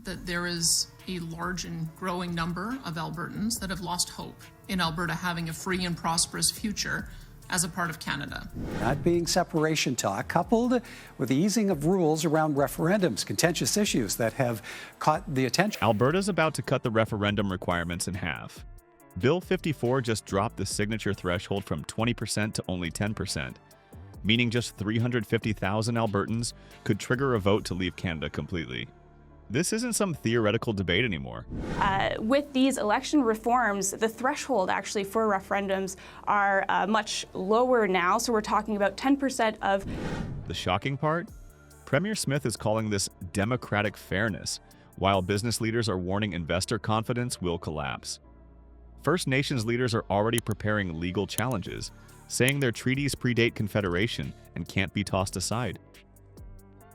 that there is a large and growing number of Albertans that have lost hope in Alberta having a free and prosperous future as a part of Canada. That being separation talk, coupled with the easing of rules around referendums, contentious issues that have caught the attention. Alberta's about to cut the referendum requirements in half. Bill 54 just dropped the signature threshold from 20% to only 10%, meaning just 350,000 Albertans could trigger a vote to leave Canada completely. This isn't some theoretical debate anymore. With these election reforms, the threshold actually for referendums are much lower now, so we're talking about 10% of... The shocking part? Premier Smith is calling this democratic fairness, while business leaders are warning investor confidence will collapse. First Nations leaders are already preparing legal challenges, saying their treaties predate Confederation and can't be tossed aside.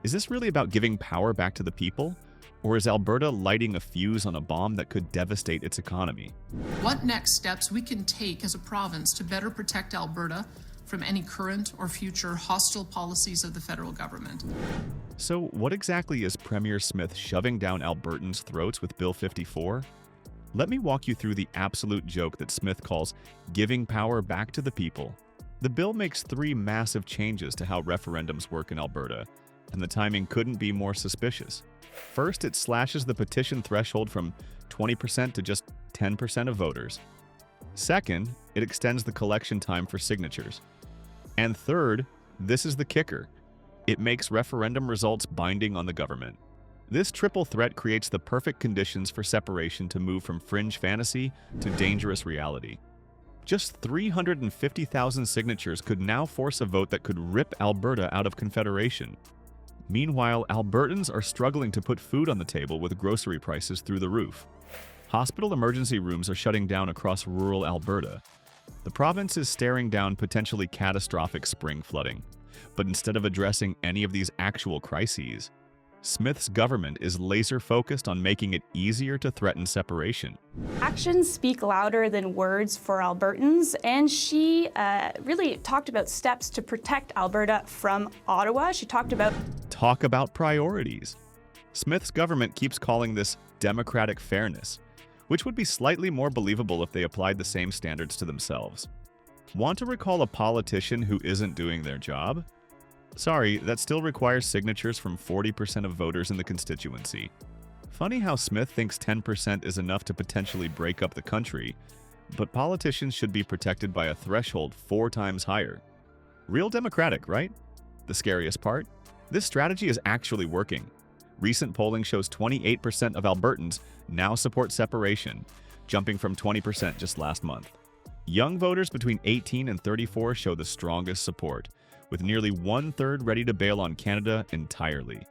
Is this really about giving power back to the people? Or is Alberta lighting a fuse on a bomb that could devastate its economy? What next steps we can take as a province to better protect Alberta from any current or future hostile policies of the federal government? So what exactly is Premier Smith shoving down Albertans' throats with Bill 54? Let me walk you through the absolute joke that Smith calls giving power back to the people. The bill makes 3 massive changes to how referendums work in Alberta, and the timing couldn't be more suspicious. First, it slashes the petition threshold from 20% to just 10% of voters. Second, it extends the collection time for signatures. And third, this is the kicker, it makes referendum results binding on the government. This triple threat creates the perfect conditions for separation to move from fringe fantasy to dangerous reality. Just 350,000 signatures could now force a vote that could rip Alberta out of Confederation. Meanwhile, Albertans are struggling to put food on the table with grocery prices through the roof. Hospital emergency rooms are shutting down across rural Alberta. The province is staring down potentially catastrophic spring flooding. But instead of addressing any of these actual crises, Smith's government is laser-focused on making it easier to threaten separation. Actions speak louder than words for Albertans, and she really talked about steps to protect Alberta from Ottawa. She talked about... Talk about priorities. Smith's government keeps calling this democratic fairness, which would be slightly more believable if they applied the same standards to themselves. Want to recall a politician who isn't doing their job? Sorry, that still requires signatures from 40% of voters in the constituency. Funny how Smith thinks 10% is enough to potentially break up the country, but politicians should be protected by a threshold 4 times higher. Real democratic, right? The scariest part? This strategy is actually working. Recent polling shows 28% of Albertans now support separation, jumping from 20% just last month. Young voters between 18 and 34 show the strongest support, with nearly 1/3 ready to bail on Canada entirely.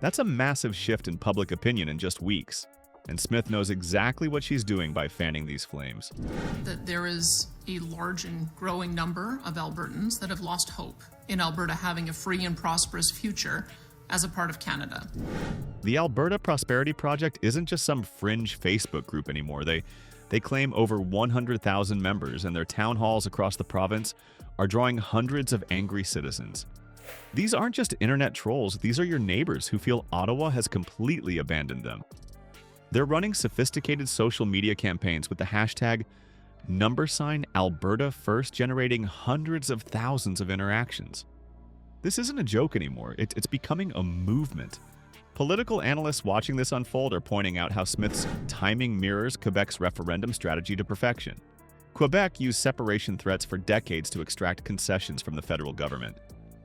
That's a massive shift in public opinion in just weeks, and Smith knows exactly what she's doing by fanning these flames. That there is a large and growing number of Albertans that have lost hope in Alberta having a free and prosperous future as a part of Canada. The Alberta Prosperity Project isn't just some fringe Facebook group anymore. They claim over 100,000 members, and their town halls across the province are drawing hundreds of angry citizens. These aren't just internet trolls, these are your neighbors who feel Ottawa has completely abandoned them. They're running sophisticated social media campaigns with the hashtag #AlbertaFirst, generating hundreds of thousands of interactions. This isn't a joke anymore, it's becoming a movement. Political analysts watching this unfold are pointing out how Smith's timing mirrors Quebec's referendum strategy to perfection. Quebec used separation threats for decades to extract concessions from the federal government.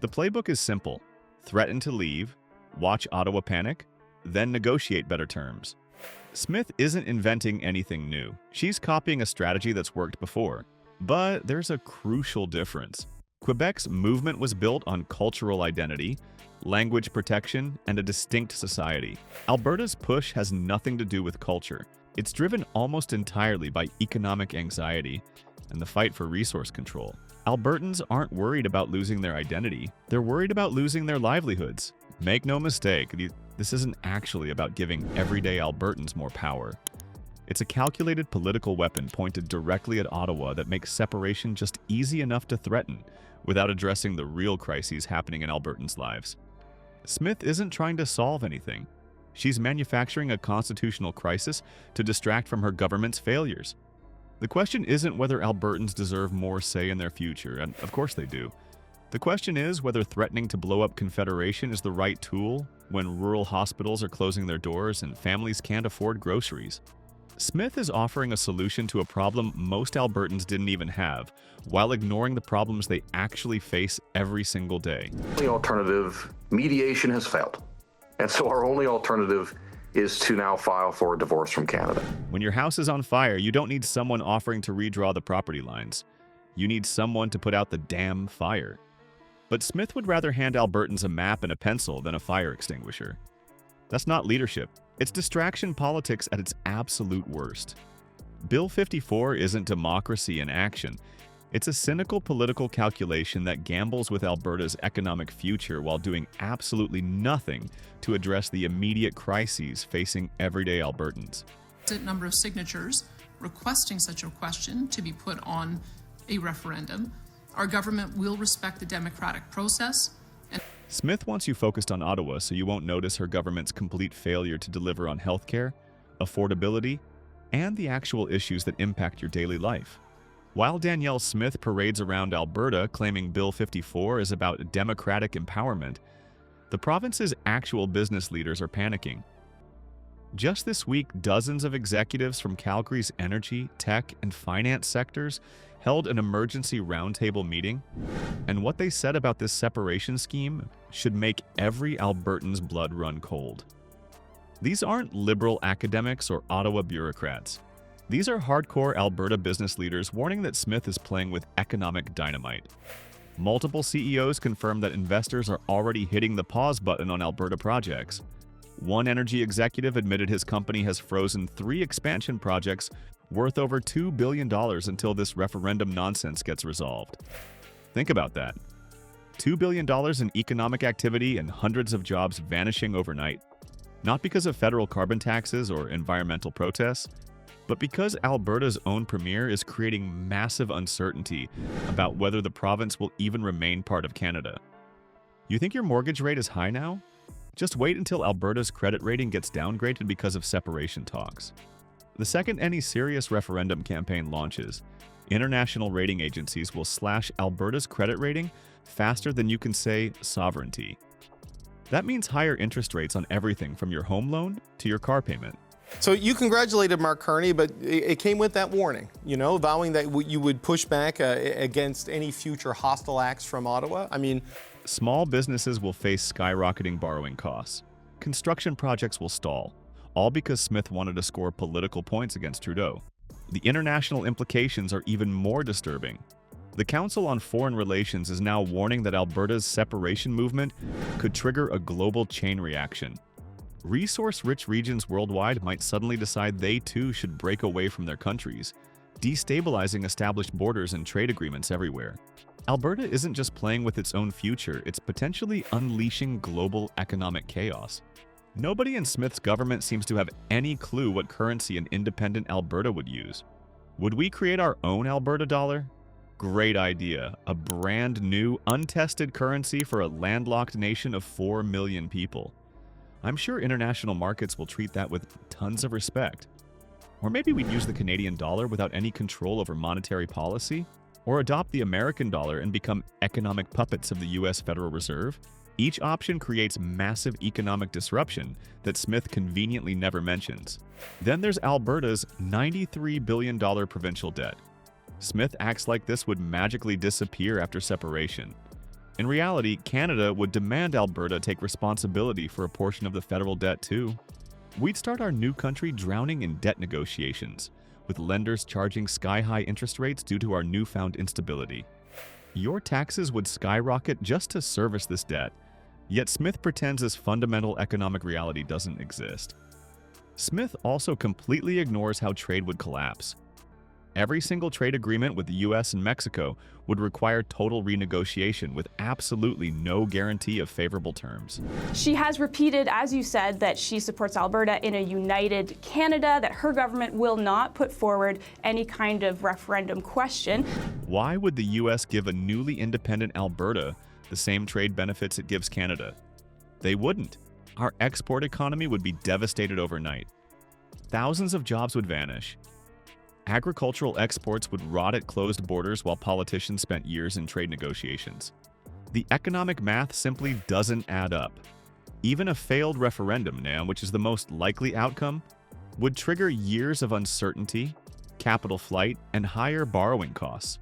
The playbook is simple: threaten to leave, watch Ottawa panic, then negotiate better terms. Smith isn't inventing anything new. She's copying a strategy that's worked before. But there's a crucial difference. Quebec's movement was built on cultural identity, language protection, and a distinct society. Alberta's push has nothing to do with culture. It's driven almost entirely by economic anxiety and the fight for resource control. Albertans aren't worried about losing their identity. They're worried about losing their livelihoods. Make no mistake, this isn't actually about giving everyday Albertans more power. It's a calculated political weapon pointed directly at Ottawa that makes separation just easy enough to threaten without addressing the real crises happening in Albertans' lives. Smith isn't trying to solve anything. She's manufacturing a constitutional crisis to distract from her government's failures. The question isn't whether Albertans deserve more say in their future, and of course they do. The question is whether threatening to blow up Confederation is the right tool when rural hospitals are closing their doors and families can't afford groceries. Smith is offering a solution to a problem most Albertans didn't even have, while ignoring the problems they actually face every single day. The alternative, mediation has failed. And so our only alternative is to now file for a divorce from Canada. When your house is on fire, you don't need someone offering to redraw the property lines. You need someone to put out the damn fire. But Smith would rather hand Albertans a map and a pencil than a fire extinguisher. That's not leadership. It's distraction politics at its absolute worst. Bill 54 isn't democracy in action. It's a cynical political calculation that gambles with Alberta's economic future while doing absolutely nothing to address the immediate crises facing everyday Albertans. The number of signatures requesting such a question to be put on a referendum. Our government will respect the democratic process. Smith wants you focused on Ottawa so you won't notice her government's complete failure to deliver on healthcare, affordability, and the actual issues that impact your daily life. While Danielle Smith parades around Alberta claiming Bill 54 is about democratic empowerment, the province's actual business leaders are panicking. Just this week, dozens of executives from Calgary's energy, tech, and finance sectors held an emergency roundtable meeting, and what they said about this separation scheme should make every Albertan's blood run cold. These aren't liberal academics or Ottawa bureaucrats. These are hardcore Alberta business leaders warning that Smith is playing with economic dynamite. Multiple CEOs confirmed that investors are already hitting the pause button on Alberta projects. One energy executive admitted his company has frozen 3 expansion projects worth over $2 billion until this referendum nonsense gets resolved. Think about that. $2 billion in economic activity and hundreds of jobs vanishing overnight. Not because of federal carbon taxes or environmental protests, but because Alberta's own premier is creating massive uncertainty about whether the province will even remain part of Canada. You think your mortgage rate is high now? Just wait until Alberta's credit rating gets downgraded because of separation talks. The second any serious referendum campaign launches, international rating agencies will slash Alberta's credit rating faster than you can say sovereignty. That means higher interest rates on everything from your home loan to your car payment. So you congratulated Mark Carney, but it came with that warning, vowing that you would push back against any future hostile acts from Ottawa. I mean, small businesses will face skyrocketing borrowing costs. Construction projects will stall, all because Smith wanted to score political points against Trudeau. The international implications are even more disturbing. The Council on Foreign Relations is now warning that Alberta's separation movement could trigger a global chain reaction. Resource-rich regions worldwide might suddenly decide they too should break away from their countries, destabilizing established borders and trade agreements everywhere. Alberta isn't just playing with its own future, it's potentially unleashing global economic chaos. Nobody in Smith's government seems to have any clue what currency an independent Alberta would use. Would we create our own Alberta dollar? Great idea. A brand new, untested currency for a landlocked nation of 4 million people. I'm sure international markets will treat that with tons of respect. Or maybe we'd use the Canadian dollar without any control over monetary policy? Or adopt the American dollar and become economic puppets of the US Federal Reserve? Each option creates massive economic disruption that Smith conveniently never mentions. Then there's Alberta's $93 billion provincial debt. Smith acts like this would magically disappear after separation. In reality, Canada would demand Alberta take responsibility for a portion of the federal debt too. We'd start our new country drowning in debt negotiations, with lenders charging sky-high interest rates due to our newfound instability. Your taxes would skyrocket just to service this debt, yet Smith pretends this fundamental economic reality doesn't exist. Smith also completely ignores how trade would collapse. Every single trade agreement with the US and Mexico would require total renegotiation with absolutely no guarantee of favorable terms. She has repeated, as you said, that she supports Alberta in a united Canada, that her government will not put forward any kind of referendum question. Why would the US give a newly independent Alberta the same trade benefits it gives Canada? They wouldn't. our export economy would be devastated overnight. Thousands of jobs would vanish. Agricultural exports would rot at closed borders while politicians spent years in trade negotiations. The economic math simply doesn't add up. Even a failed referendum now, which is the most likely outcome, would trigger years of uncertainty, capital flight, and higher borrowing costs.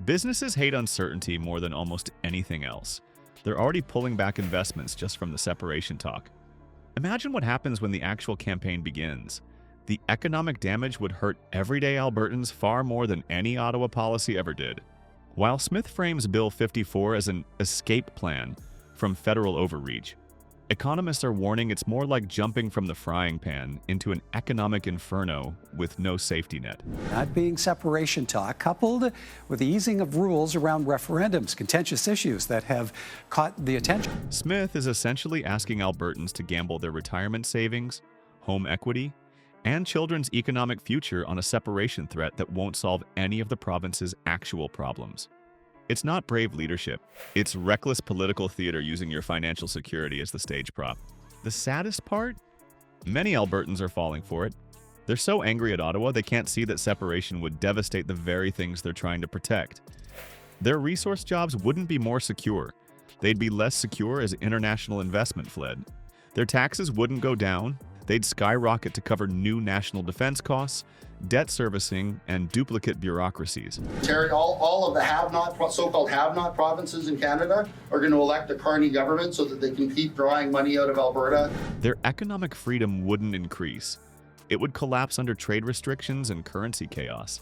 Businesses hate uncertainty more than almost anything else. They're already pulling back investments just from the separation talk. Imagine what happens when the actual campaign begins. The economic damage would hurt everyday Albertans far more than any Ottawa policy ever did. While Smith frames Bill 54 as an escape plan from federal overreach, economists are warning it's more like jumping from the frying pan into an economic inferno with no safety net. That being separation talk, coupled with the easing of rules around referendums, contentious issues that have caught the attention. Smith is essentially asking Albertans to gamble their retirement savings, home equity, and children's economic future on a separation threat that won't solve any of the province's actual problems. It's not brave leadership. It's reckless political theater using your financial security as the stage prop. The saddest part? Many Albertans are falling for it. They're so angry at Ottawa they can't see that separation would devastate the very things they're trying to protect. Their resource jobs wouldn't be more secure. They'd be less secure as international investment fled. Their taxes wouldn't go down. They'd skyrocket to cover new national defense costs, debt servicing, and duplicate bureaucracies. Terry, all of the so-called have-not provinces in Canada are going to elect a Carney government so that they can keep drawing money out of Alberta. Their economic freedom wouldn't increase. It would collapse under trade restrictions and currency chaos.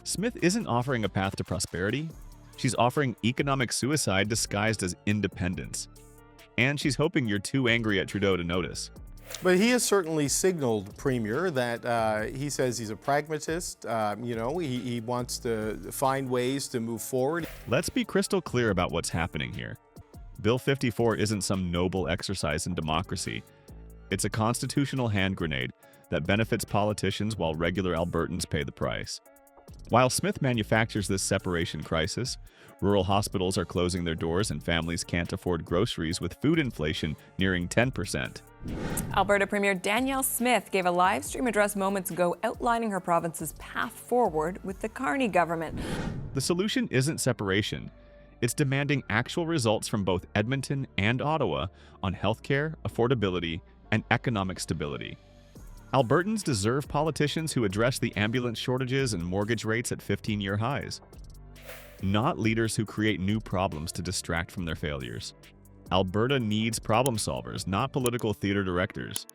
Smith isn't offering a path to prosperity. She's offering economic suicide disguised as independence. And she's hoping you're too angry at Trudeau to notice. But he has certainly signaled, Premier, that he says he's a pragmatist. He wants to find ways to move forward. Let's be crystal clear about what's happening here. Bill 54 isn't some noble exercise in democracy. It's a constitutional hand grenade that benefits politicians while regular Albertans pay the price. While Smith manufactures this separation crisis, rural hospitals are closing their doors and families can't afford groceries with food inflation nearing 10%. Alberta Premier Danielle Smith gave a live stream address moments ago outlining her province's path forward with the Carney government. The solution isn't separation. It's demanding actual results from both Edmonton and Ottawa on healthcare, affordability, and economic stability. Albertans deserve politicians who address the ambulance shortages and mortgage rates at 15-year highs, not leaders who create new problems to distract from their failures. Alberta needs problem solvers, not political theater directors.